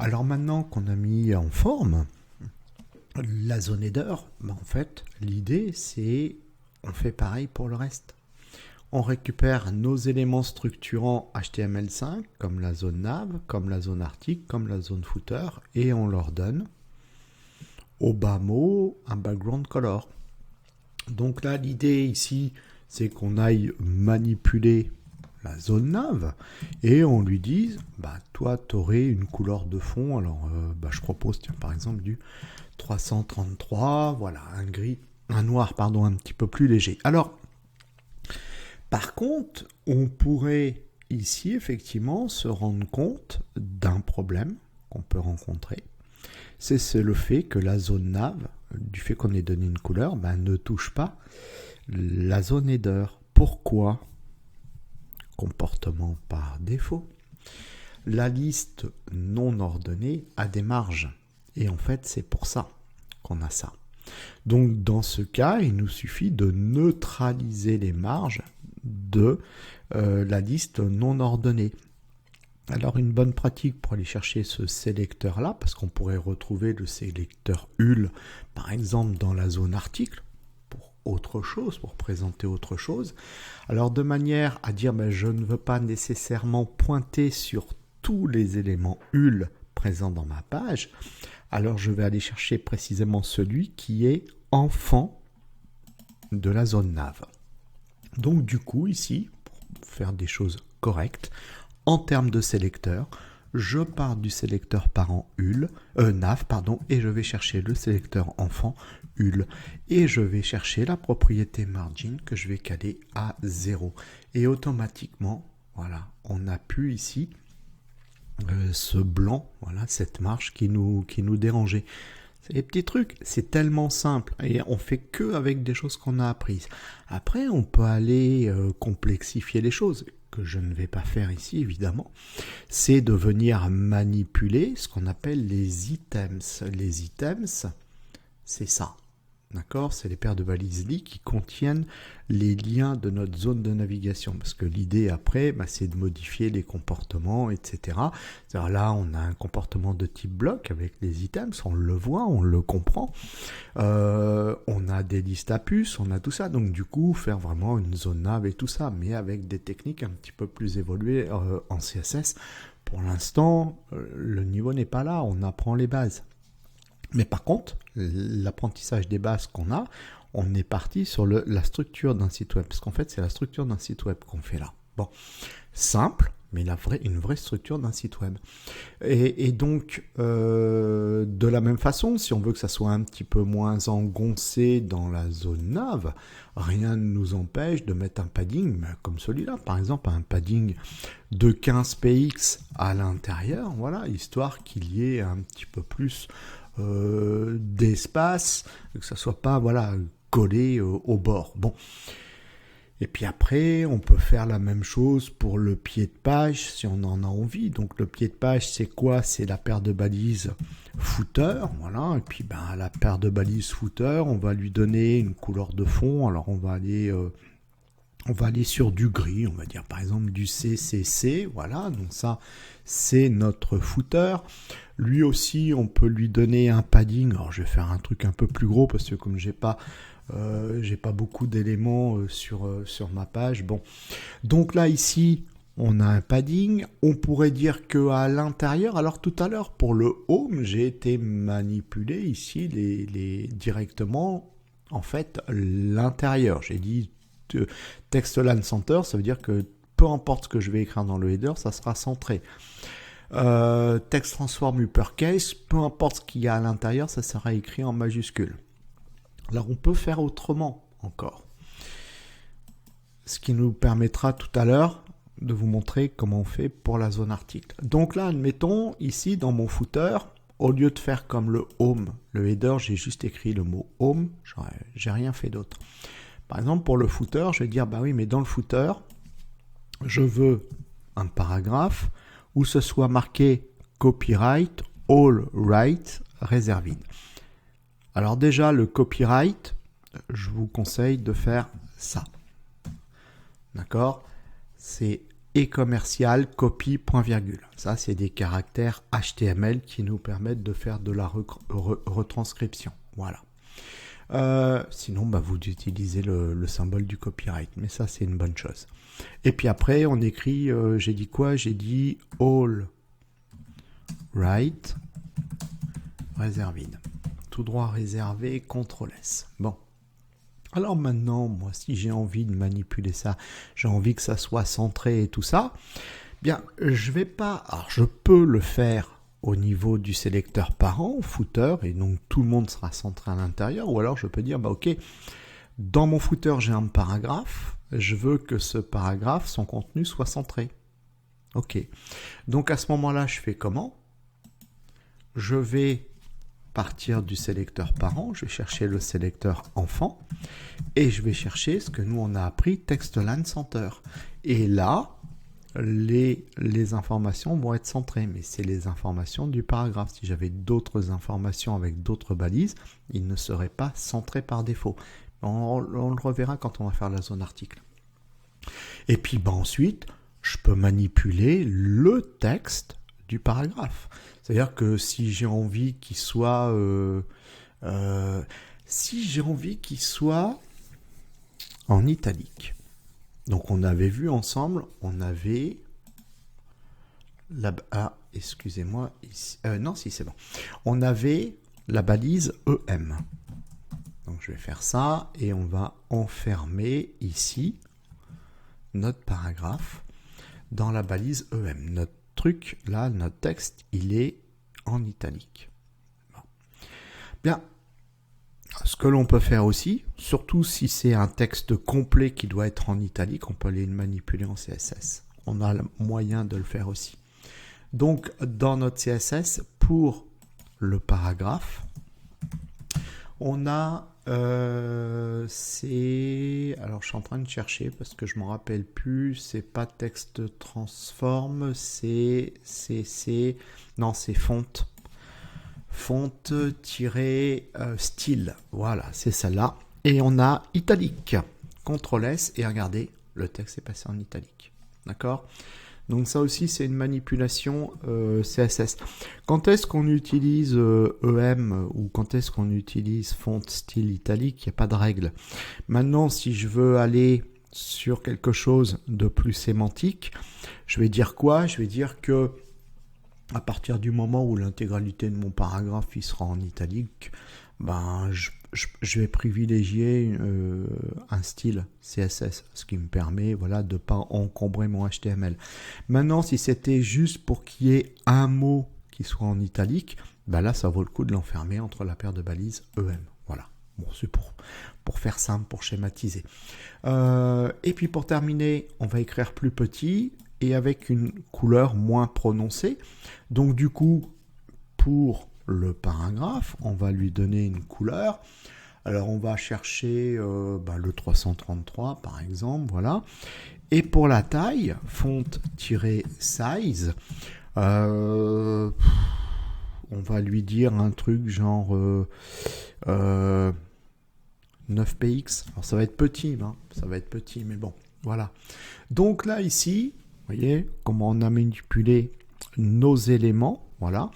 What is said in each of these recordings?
Alors maintenant qu'on a mis en forme la zone header, en fait, l'idée c'est on fait pareil pour le reste. On récupère nos éléments structurants HTML5, comme la zone nav, comme la zone article, comme la zone footer, et on leur donne au bas mot un background color. Donc là, l'idée ici, c'est qu'on aille manipuler la zone nav et on lui dise, toi, tu aurais une couleur de fond. Alors, je propose, par exemple, du 333, voilà, un noir, un petit peu plus léger. Alors, par contre, on pourrait ici, effectivement, se rendre compte d'un problème qu'on peut rencontrer. C'est le fait que la zone nav, du fait qu'on ait donné une couleur, ne touche pas la zone header. Pourquoi ? Comportement par défaut. La liste non ordonnée a des marges. Et en fait, c'est pour ça qu'on a ça. Donc, dans ce cas, il nous suffit de neutraliser les marges de la liste non ordonnée. Alors, une bonne pratique pour aller chercher ce sélecteur-là, parce qu'on pourrait retrouver le sélecteur HUL, par exemple, dans la zone article, pour autre chose, pour présenter autre chose. Alors, de manière à dire, je ne veux pas nécessairement pointer sur tous les éléments HUL présents dans ma page, alors je vais aller chercher précisément celui qui est enfant de la zone nav. Donc, du coup, ici, pour faire des choses correctes, en termes de sélecteur, je pars du sélecteur parent nav, et je vais chercher le sélecteur enfant HUL. Et je vais chercher la propriété margin que je vais caler à 0. Et automatiquement, voilà, on a pu ici ce blanc, voilà, cette marge qui nous dérangeait. C'est des petits trucs, c'est tellement simple et on fait que avec des choses qu'on a apprises. Après, on peut aller complexifier les choses, que je ne vais pas faire ici évidemment. C'est de venir manipuler ce qu'on appelle les items. Les items, c'est ça. D'accord ? C'est les paires de balises li qui contiennent les liens de notre zone de navigation. Parce que l'idée après, c'est de modifier les comportements, etc. C'est-à-dire là, on a un comportement de type bloc avec les items, on le voit, on le comprend. On a des listes à puces, on a tout ça. Donc du coup, faire vraiment une zone nav et tout ça, mais avec des techniques un petit peu plus évoluées en CSS. Pour l'instant, le niveau n'est pas là, on apprend les bases. Mais par contre, l'apprentissage des bases qu'on a, on est parti sur la structure d'un site web. Parce qu'en fait, c'est la structure d'un site web qu'on fait là. Bon, simple, mais une vraie structure d'un site web. Et donc, de la même façon, si on veut que ça soit un petit peu moins engoncé dans la zone nav, rien ne nous empêche de mettre un padding, comme celui-là, par exemple, un padding de 15 px à l'intérieur, voilà, histoire qu'il y ait un petit peu plus d'espace, que ça soit pas collé au bord. Bon. Et puis après, on peut faire la même chose pour le pied de page si on en a envie. Donc le pied de page, c'est quoi ? C'est la paire de balises footer, voilà. Et puis à la paire de balises footer, on va lui donner une couleur de fond. Alors on va aller sur du gris, on va dire par exemple du CCC, voilà. Donc ça, c'est notre footer. Lui aussi, on peut lui donner un padding. Alors je vais faire un truc un peu plus gros parce que comme j'ai pas beaucoup d'éléments sur ma page. Bon, donc là ici, on a un padding. On pourrait dire que à l'intérieur, alors tout à l'heure pour le home, j'ai été manipulé ici directement en fait l'intérieur. J'ai dit TextLine Center, ça veut dire que peu importe ce que je vais écrire dans le header, ça sera centré. Text transform uppercase, peu importe ce qu'il y a à l'intérieur, ça sera écrit en majuscule. Alors on peut faire autrement encore. Ce qui nous permettra tout à l'heure de vous montrer comment on fait pour la zone article. Donc là, admettons, ici dans mon footer, au lieu de faire comme le home, le header, j'ai juste écrit le mot home, j'ai rien fait d'autre. Par exemple, pour le footer, je vais dire, oui, mais dans le footer, je veux un paragraphe où ce soit marqué copyright, all rights reserved. Alors déjà, le copyright, je vous conseille de faire ça. D'accord ? C'est et commercial copie point virgule. Ça, c'est des caractères HTML qui nous permettent de faire de la retranscription. Voilà. Sinon, vous utilisez le symbole du copyright, mais ça, c'est une bonne chose. Et puis après, on écrit, j'ai dit quoi? J'ai dit all right reserved. Tout droit réservé, CTRL S. Bon. Alors maintenant, moi, si j'ai envie de manipuler ça, j'ai envie que ça soit centré et tout ça, bien, je vais pas... Alors, je peux le faire au niveau du sélecteur parent, footer, et donc tout le monde sera centré à l'intérieur, ou alors je peux dire, ok, dans mon footer, j'ai un paragraphe, je veux que ce paragraphe, son contenu soit centré. Ok. Donc à ce moment-là, je fais comment? Je vais partir du sélecteur parent, je vais chercher le sélecteur enfant, et je vais chercher ce que nous on a appris, TextLine Center. Et là, les informations vont être centrées, mais c'est les informations du paragraphe. Si j'avais d'autres informations avec d'autres balises, ils ne seraient pas centrés par défaut. On le reverra quand on va faire la zone article. Et puis ensuite, je peux manipuler le texte du paragraphe. C'est-à-dire que si j'ai envie qu'il soit en italique. Donc on avait vu ensemble, on avait excusez-moi, non si c'est bon. On avait la balise EM. Donc je vais faire ça et on va enfermer ici notre paragraphe dans la balise EM. Notre truc là, notre texte, il est en italique. Bon. Bien. Ce que l'on peut faire aussi, surtout si c'est un texte complet qui doit être en italique, on peut aller le manipuler en CSS. On a le moyen de le faire aussi. Donc, dans notre CSS, pour le paragraphe, on a... alors, je suis en train de chercher parce que je ne me rappelle plus. C'est pas texte transform, c'est fonte. Fonte-style, voilà, c'est celle-là. Et on a italique. CTRL S et regardez, le texte est passé en italique. D'accord? Donc ça aussi, c'est une manipulation CSS. Quand est-ce qu'on utilise EM ou quand est-ce qu'on utilise font style italique? Il n'y a pas de règle. Maintenant, si je veux aller sur quelque chose de plus sémantique, je vais dire quoi? Je vais dire que à partir du moment où l'intégralité de mon paragraphe il sera en italique, je vais privilégier un style CSS, ce qui me permet de ne pas encombrer mon HTML. Maintenant, si c'était juste pour qu'il y ait un mot qui soit en italique, là, ça vaut le coup de l'enfermer entre la paire de balises EM. Voilà. Bon, c'est pour faire simple, pour schématiser. Et puis pour terminer, on va écrire plus petit et avec une couleur moins prononcée. Donc du coup, pour le paragraphe, on va lui donner une couleur. Alors on va chercher le 333 par exemple, voilà. Et pour la taille, font-size, on va lui dire un truc genre 9px. Alors ça va être petit, mais bon, voilà. Donc là ici, vous voyez comment on a manipulé nos éléments, voilà.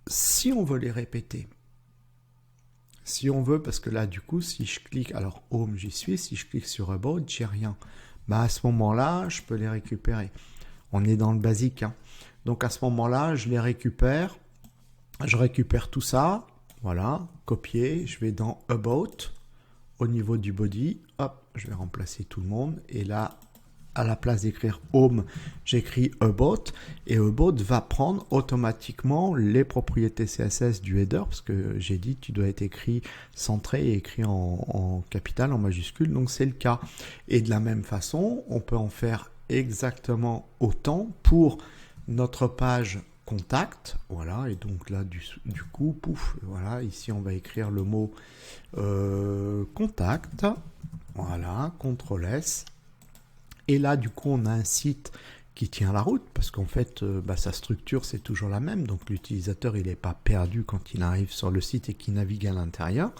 Si on veut les répéter, si on veut, parce que là du coup, si je clique, alors home j'y suis, si je clique sur about, j'ai rien. À ce moment-là, je peux les récupérer. On est dans le basique, hein. Donc à ce moment-là, je les récupère, je récupère tout ça, voilà, copier, je vais dans about, au niveau du body, hop, je vais remplacer tout le monde, et là, à la place d'écrire home, j'écris about, et about va prendre automatiquement les propriétés CSS du header, parce que j'ai dit tu dois être écrit centré et écrit en capital, en majuscule, donc c'est le cas. Et de la même façon, on peut en faire exactement autant pour notre page contact, voilà, et donc là du coup, pouf, voilà, ici on va écrire le mot contact, voilà, CTRL S. Et là, du coup, on a un site qui tient la route, parce qu'en fait, sa structure, c'est toujours la même. Donc, l'utilisateur, il n'est pas perdu quand il arrive sur le site et qu'il navigue à l'intérieur.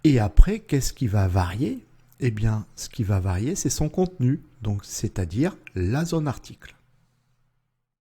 Et après, qu'est-ce qui va varier? Eh bien, ce qui va varier, c'est son contenu. donc c'est-à-dire la zone article.